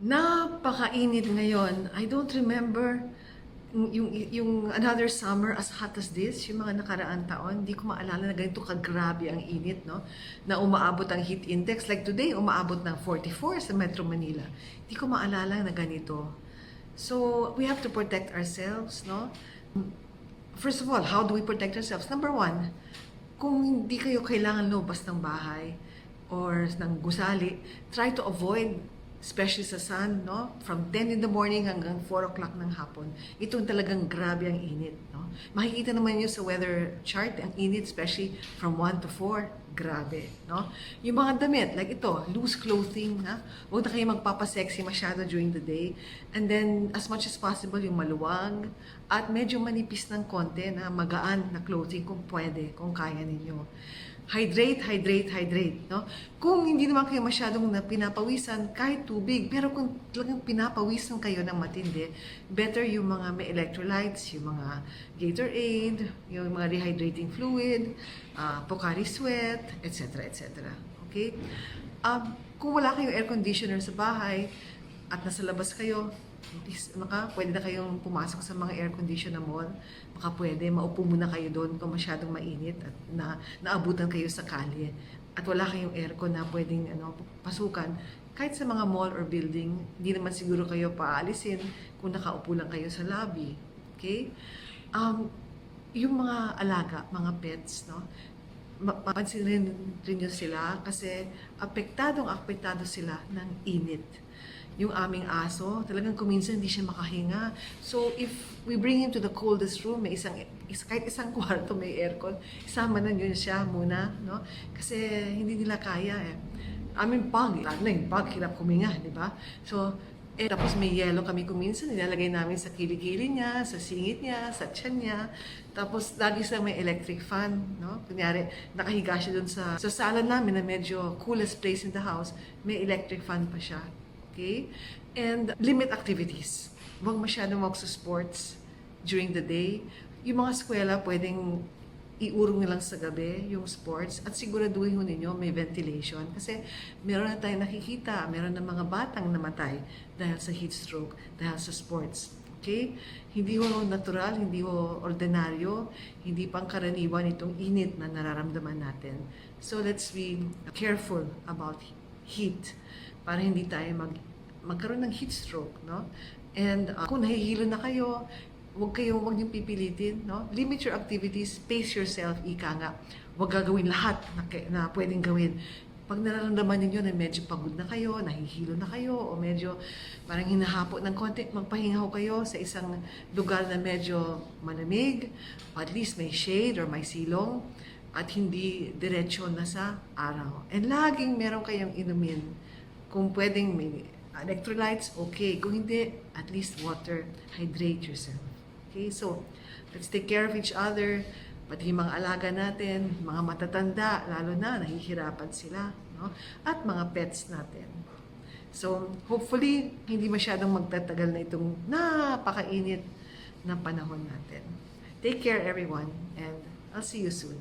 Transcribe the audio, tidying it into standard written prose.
Napakainit ngayon. I don't remember yung another summer as hot as this, yung mga nakaraang taon. Hindi ko maalala na ganito kagrabe ang init, no? Na umaabot ang heat index. Like today, umaabot ng 44 sa Metro Manila. Hindi ko maalala na ganito. So, we have to protect ourselves, no? First of all, how do we protect ourselves? Number one, kung hindi kayo kailangan lumabas ng bahay or ng gusali, try to avoid, especially sa sun, no? From 10 in the morning hanggang 4 o'clock ng hapon. Itong talagang grabe ang init, no? Makikita naman nyo sa weather chart, ang init, especially from 1 to 4, grabe, no? Yung mga damit, like ito, loose clothing, ha? Huwag na kayo magpapasexy masyado during the day. And then, as much as possible, yung maluwag at medyo manipis ng konti na magaan na clothing kung pwede, kung kaya ninyo. Hydrate, hydrate, hydrate, no? Kung hindi naman kayo masyadong pinapawisan, kahit tubig, pero kung talagang pinapawisan kayo ng matindi, better yung mga may electrolytes, yung mga Gatorade, yung mga rehydrating fluid, Pocari Sweat, etc., etc. Okay? Kung wala kayong air conditioner sa bahay at nasa labas kayo, pwede na kayong pumasok sa mga air conditioner mall. Baka pwede, maupo muna kayo doon kung masyadong mainit at naabutan kayo sa kalye. At wala kayong aircon na pwedeng pasukan. Kahit sa mga mall or building, hindi naman siguro kayo paalisin kung nakaupo lang kayo sa lobby. Okay? Yung mga alaga, mga pets, no? Mapansin rin nyo sila kasi apektado sila ng init. Yung aming aso, talagang kuminsan hindi siya makahinga. So, if we bring him to the coldest room, may kahit isang kwarto may aircon, isama na yun siya muna, no? Kasi hindi nila kaya eh. Aming pug, lalo na yung pug, hirap kuminga, di ba? So, tapos may yelo kami kuminsan, nilalagay namin sa kilikili niya, sa singit niya, sa tiyan niya. Tapos lagi siya may electric fan, no? Kunyari, nakahiga siya dun sa sala namin na medyo coolest place in the house, may electric fan pa siya. Okay? And limit activities. Huwag masyadong mag-sports during the day. Yung mga eskwela, pwedeng iurong nilang sa gabi yung sports at siguraduhin ho ninyo may ventilation kasi meron na tayong nakikita, meron na mga batang namatay dahil sa heat stroke, dahil sa sports. Okay? Hindi ho natural, hindi ho ordinaryo, hindi pangkaraniwan itong init na nararamdaman natin. So let's be careful about heat para hindi tayo magkaroon ng heat stroke, no? And kung nahihilo na kayo, huwag niyong pipilitin, no? Limit your activities, pace yourself, ika nga. Huwag gagawin lahat na pwedeng gawin. Pag nararamdaman niyo na medyo pagod na kayo, nahihilo na kayo, o medyo parang hinahapo ng konti, magpahinga ho kayo sa isang lugar na medyo malamig, at least may shade or may silong, at hindi diretsyo na sa araw. And laging meron kayong inumin. Kung pwedeng may electrolytes, okay. Kung hindi, at least water. Hydrate yourself. Okay, so let's take care of each other. Pati mga alaga natin, mga matatanda, lalo na, nahihirapan sila. No? At mga pets natin. So, hopefully, hindi masyadong magtatagal na itong napakainit na panahon natin. Take care, everyone, and I'll see you soon.